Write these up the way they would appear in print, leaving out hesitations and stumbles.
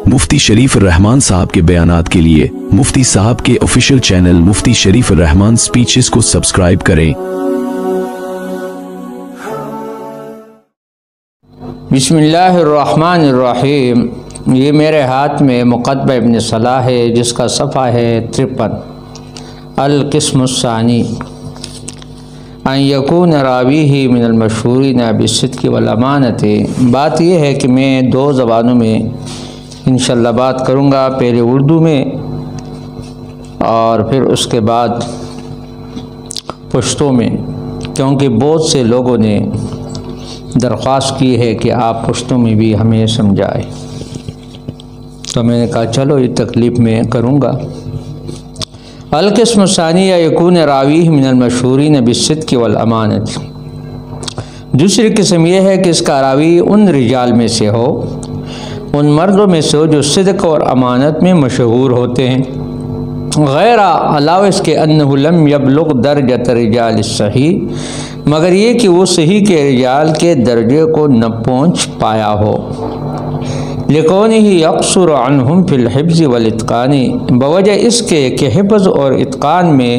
مفتی شریف الرحمان صاحب کے بیانات کے لیے مفتی صاحب کے آفیشیل چینل مفتی شریف الرحمان سپیچز کو سبسکرائب کریں۔ بسم اللہ الرحمن الرحیم۔ یہ میرے ہاتھ میں مقدمہ ابن صلاح ہے جس کا صفحہ ہے 53۔ القسم الثانی ان یکون راویہ من المشہورین بالصدق والامانۃ۔ بات یہ ہے کہ میں دو زبانوں میں انشاءاللہ بات کروں گا، پہلے اردو میں اور پھر اس کے بعد پشتو میں، کیونکہ بہت سے لوگوں نے درخواست کی ہے کہ آپ پشتو میں بھی ہمیں سمجھائیں، تو میں نے کہا چلو یہ تکلیف میں کروں گا۔ القسم الثانی یکون راویہ من المشہورین بالصدق والامانۃ۔ دوسری قسم یہ ہے کہ اس کا راوی ان رجال میں سے ہو، ان مردوں میں سے ہو جو صدق اور امانت میں مشہور ہوتے ہیں، غیر علاوہ اس کے انہ لم یبلغ درجۃ رجال الصحیح، مگر یہ کہ وہ صحیح کے رجال کے درجے کو نہ پہنچ پایا ہو، لکونہ یقصر عنہم فی الحفظ والاتقان، بوجہ اس کے کہ حفظ اور اتقان میں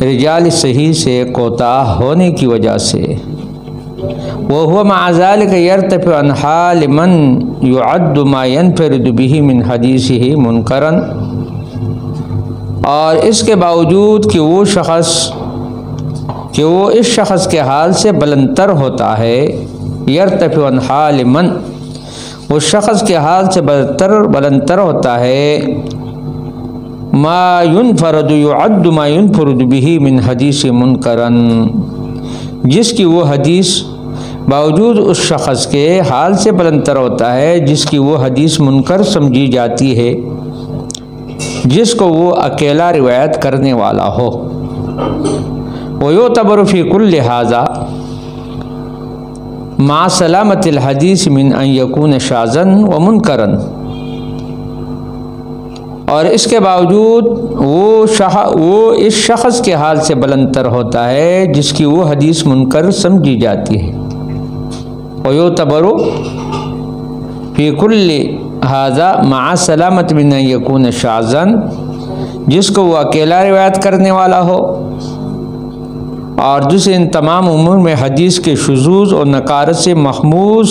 رجال صحیح سے کوتاہ ہونے کی وجہ سے، وهو مع ذلك يرتفع عن حال من يعد ما ينفرد به من حدیثه منکرا، اور اس کے باوجود کہ وہ اس شخص کے حال سے بلندتر ہوتا ہے، یرتفع عن حال من، اس شخص کے حال سے بلندتر ہوتا ہے، يعد ما ينفرد به من حدیث منکرا، جس کی وہ حدیث باوجود اس شخص کے حال سے بلندتر ہوتا ہے جس کی وہ حدیث منکر سمجھی جاتی ہے، جس کو وہ اکیلا روایت کرنے والا ہو۔ وَيُعْتَبَرُ فِي كُلِّ هَذَا مَعَ سَلَامَةِ الْحَدِيثِ مِنْ أَنْ يَكُونَ شَاذًا وَمُنْكَرًا، اور اس کے باوجود وہ اس شخص کے حال سے بلندتر ہوتا ہے جس کی وہ حدیث منکر سمجھی جاتی ہے۔ وَيُعْتَبَرُ فِي كُلِّ هَذَا مَعَ سَلَامَةِ مِنْ أَنْ يَكُونَ شَاذًا، جس کو وہ اکیلا روایت کرنے والا ہو، اور دوسرے ان تمام امور میں حدیث کے شذوذ اور نکارت سے محموز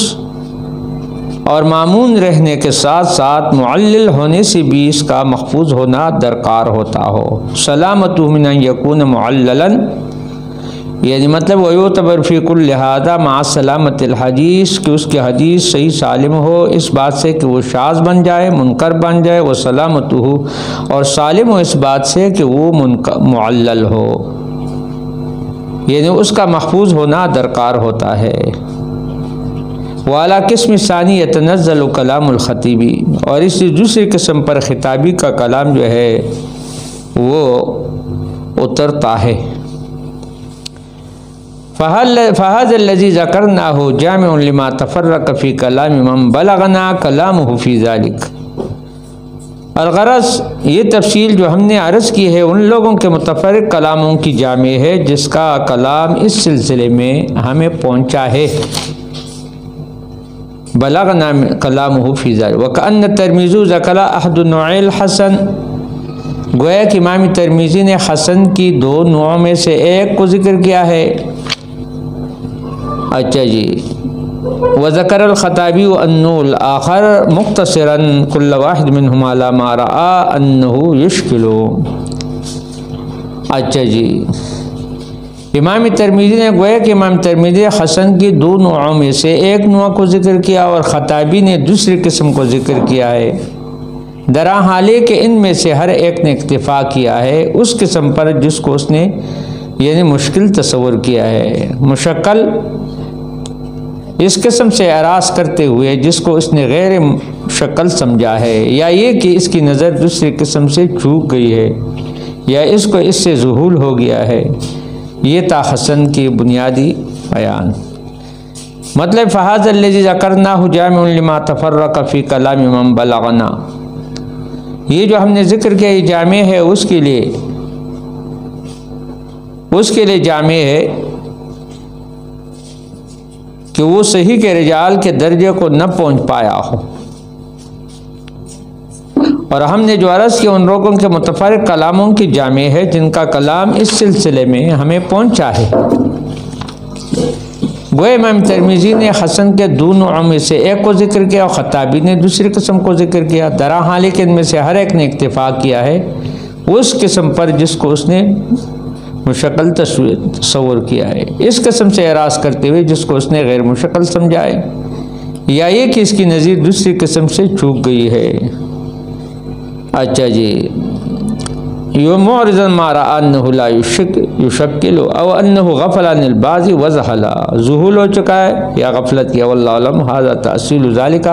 اور مامون رہنے کے ساتھ ساتھ معلل ہونے سے بھی اس کا محفوظ ہونا درکار ہوتا ہو۔ سلامتہ من ان یکون معللا، یعنی مطلب ویعتبر فی کل لہذا مع سلامت الحدیث، کہ اس کی حدیث صحیح سالم ہو اس بات سے کہ وہ شاذ بن جائے، منکر بن جائے، وہ سلامتہ، اور سالم ہو اس بات سے کہ وہ معلل ہو، یعنی اس کا محفوظ ہونا درکار ہوتا ہے۔ وَعَلَى قسم ثانی يتنزل کلام الخطیبی، اور اس دوسری قسم پر خطابی کا کلام جو ہے وہ اترتا ہے۔ فَهَذَا الَّذِي ذَكَرْنَاهُ جَامِعٌ لِمَا تَفَرَّقَ فِي كَلَامِ مَنْ بَلَغَنَا كَلَامُهُ فِي ذَلِكَ، الغرض یہ تفصیل جو ہم نے عرض کی ہے ان لوگوں کے متفرق کلاموں کی جامع ہے جس کا کلام اس سلسلے میں ہمیں پہنچا ہے۔ بلغنا کلامہ فی ذلک، وکأن الترمذی ذکر احد النوعی الحسن، گویا کہ امام ترمذی نے حسن کی دو نوعوں میں سے ایک کو ذکر کیا ہے۔ اچھا جی، وذکر الخطابی النوع الآخر مختصرا کل واحد منہما علی ما رأى انہ یشکل۔ اچھا جی، امام ترمذی نے گویا کہ امام ترمذی حسن کی دو نوعوں میں سے ایک نوع کو ذکر کیا اور خطابی نے دوسری قسم کو ذکر کیا ہے، درا حالے کہ ان میں سے ہر ایک نے اکتفا کیا ہے اس قسم پر جس کو اس نے یعنی مشکل تصور کیا ہے، مشکل اس قسم سے اعراض کرتے ہوئے جس کو اس نے غیر مشکل سمجھا ہے، یا یہ کہ اس کی نظر دوسری قسم سے چوک گئی ہے، یا اس کو اس سے ذہول ہو گیا ہے۔ یہ تا حسن کی بنیادی بیان۔ مطلب فہذا الذی ذکرناہ جامع لما تفرق فی کلام من بلغنا، یہ جو ہم نے ذکر کیا یہ جامع ہے اس کے لیے جامع ہے کہ وہ صحیح کے رجال کے درجے کو نہ پہنچ پایا ہو، اور ہم نے جو عرض کیا ان لوگوں کے متفرق کلاموں کی جامع ہے جن کا کلام اس سلسلے میں ہمیں پہنچا ہے۔ گوئے امام ترمذی نے حسن کے دو نوعوں میں سے ایک کو ذکر کیا اور خطابی نے دوسری قسم کو ذکر کیا، درا حال کے ان میں سے ہر ایک نے اتفاق کیا ہے اس قسم پر جس کو اس نے مشکل تصور کیا ہے، اس قسم سے اعراض کرتے ہوئے جس کو اس نے غیر مشکل سمجھا ہے، یا یہ کہ اس کی نظیر دوسری قسم سے چوک گئی ہے۔ اچھا جی، یو معرضا ما رأى انه لا يشکل او انه غفل عن البعض وزحل، ذہول ہو چکا ہے یا غفلت کیا، واللہ علم، هذا تأصیل ذلك،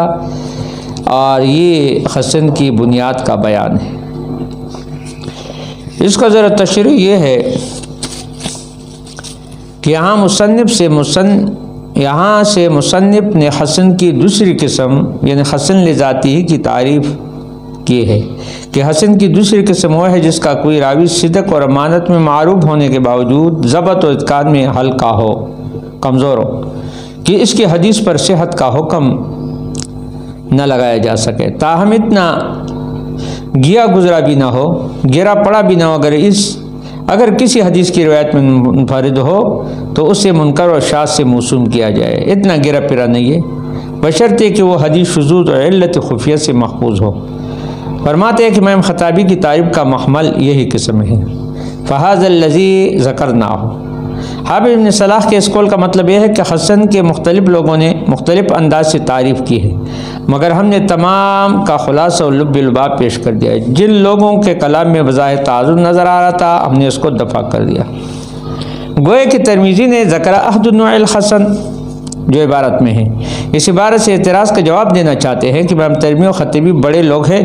اور یہ حسن کی بنیاد کا بیان ہے۔ اس کا ذرا تشریح یہ ہے کہ یہاں مصنف نے حسن کی دوسری قسم یعنی حسن لذاتی ہی کی تعریف کی ہے کہ حسن کی دوسری قسم وہ ہے جس کا کوئی راوی صدق اور امانت میں معروف ہونے کے باوجود ضبط و اتقان میں ہلکا ہو، کمزور ہو، کہ اس کی حدیث پر صحت کا حکم نہ لگایا جا سکے، تاہم اتنا گیا گزرا بھی نہ ہو، گرا پڑا بھی نہ ہو، اگر کسی حدیث کی روایت میں منفرد ہو تو اسے منکر اور شاذ سے موسوم کیا جائے، اتنا گرا پرا نہیں ہے، بشرطے کہ وہ حدیث شذوذ اور علت خفیہ سے محفوظ ہو۔ فرماتے ہیں کہ امام خطابی کی تعریف کا محمل یہی قسم ہے، فہذا الذی ذکرناہ۔ حافظ ابن صلاح کے اس قول کا مطلب یہ ہے کہ حسن کے مختلف لوگوں نے مختلف انداز سے تعریف کی ہے، مگر ہم نے تمام کا خلاصہ و لب لباب پیش کر دیا ہے۔ جن لوگوں کے کلام میں بظاہر تعارض نظر آ رہا تھا ہم نے اس کو دفع کر دیا۔ گوئے کہ ترمذی نے ذکر احد النوع الحسن جو عبارت میں ہے، اس عبارت سے اعتراض کا جواب دینا چاہتے ہیں کہ امام ترمذی اور خطیبی بڑے لوگ ہیں،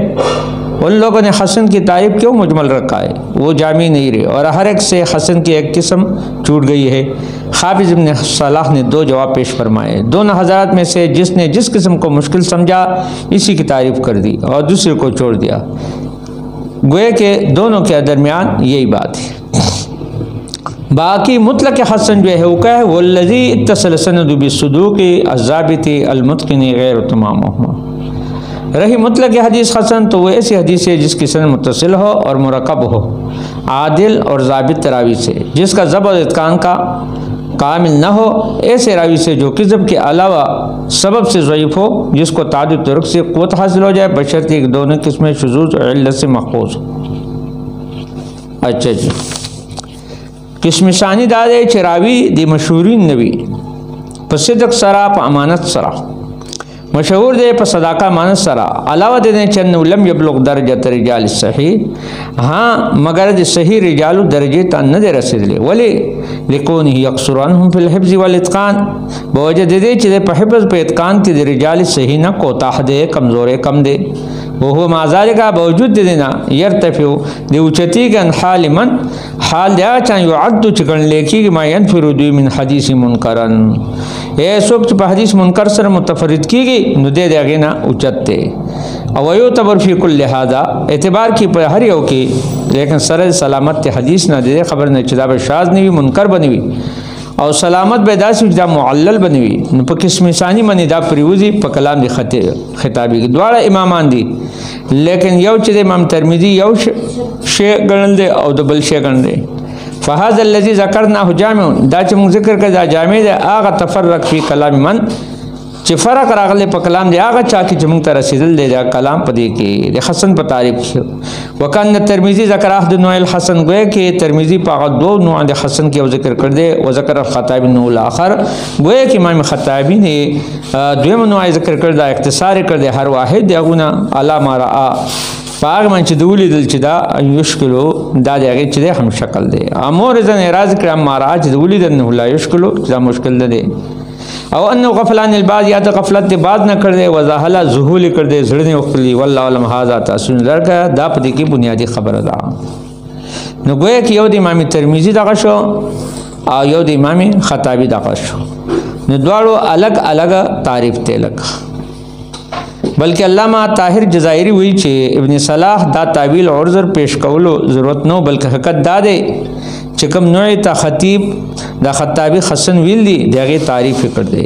ان لوگوں نے حسن کی تعریف کیوں مجمل رکھا ہے، وہ جامع نہیں رہے، اور ہر ایک سے حسن کی ایک قسم چھوٹ گئی ہے۔ حافظ ابن صلاح نے دو جواب پیش فرمائے، دونوں حضرات میں سے جس نے جس قسم کو مشکل سمجھا اسی کی تعریف کر دی اور دوسرے کو چھوڑ دیا، گوئے کہ دونوں کے درمیان یہی بات ہے۔ باقی مطلق حسن جو ہے وہ کیا ہے، والذی اتصل سند بالصدوق الضابط المتقن غیر تمامہما۔ رہی مطلق حدیث حسن تو وہ ایسی حدیث ہے جس کی سند متصل ہو اور مرکب ہو، عادل اور ضابط راوی سے، جس کا ضبط اتقان کا کامل نہ ہو، ایسے راوی سے جو کذب کے علاوہ سبب سے ضعیف ہو، جس کو تعدد طرق سے قوت حاصل ہو جائے بشرطے کہ دونوں قسمیں شذوذ اور علت سے محفوظ ہو۔ اچھا جی، قسم ثانی دا دے چې راوی دی مشهورین نبی په صدق سره په امانت سره مشهور دی په صداقه امانت سره، علاوه د دې چې انه لم یبلغ درجه رجال الصحیح، ہاں مگر د صحیح رجال درجه ته نه دی رسیدلی، ولی لکونه یقصر عنهم فی الحفظ والاتقان، بوجه د دې چې په حفظ په اتقان کې د رجال صحیح نه کوتاه دی، کمزور کم دی، وہ مع ذالک باوجود دینا یرتفع دی اوچتی گن حال من حال دیا چاہاں یعد چکن لیکی کہ ما ینفر دوی من حدیث منکرن، اے سوکت پا حدیث منکر سر متفرد کی گئی نو دے دیا گینا اوچت تے، او یعتبر فی کل لہذا اعتبار کی پر ہر یو کی، لیکن سر سلامت تے حدیث نہ دے خبر نہ چدا بشاز نہیں منکر بنی او سلامت بیداسی دا معلل بنوی نو پا قسم ثانی منی دا پریوزی پا کلام دی خطابی کی دوارا امامان دی، لیکن یو چی دے امام ترمذی یو شیع گرن دے او دو بل شیع گرن دے، فہذا اللذی ذکرناہ جامع، دا چی مون ذکر کر دا جامع دے آغا تفرق فی کلام من چی فرق راغلے پا کلام دے آغا چاکی چی مونگ تا رسیدل دے دا کلام پا دے کے دے حسن پا تعریف کیو، وکان ترمذی ذکر احد نوع الحسن، گوئے کہ ترمذی پا دو نوع دے حسن کی ذکر کر دے، و ذکر خطابی نوع الاخر، گوئے کہ امام خطابی نے دویم نوع ذکر کر دا اختصار کر دے ہر واحد دے اگونا علا ما رآ پاک من چی دولی دل چی دا یشکلو دا دے اگے چی دے ہم شکل دے، امور ازن اراز کرام ما رآ چی دولی دل نو لا یشکلو دا مشکل دے، او انو غفلان الباز یا تو غفلت دے باز نہ کر دے، وضاحلہ ظہول کر دے زڑنے اخلی، واللہ علم حاضا تاسون لرکا دا پدی کی بنیادی خبر دا۔ نو گویا کہ یو دی امام ترمذی دا غشو او یو دی امام خطابی دا غشو، نو دوارو الگ الگ تعریف تے لگا، بلکہ علامہ طاہر جزائری ہوئی چھے ابن صلاح دا تعویل عرضر پیش کولو ضرورت نو، بلکہ حقیقت دا دے چکم نوعی تا خطیب دا خطابی حسن ویل دی دیگه تعریف کر دے،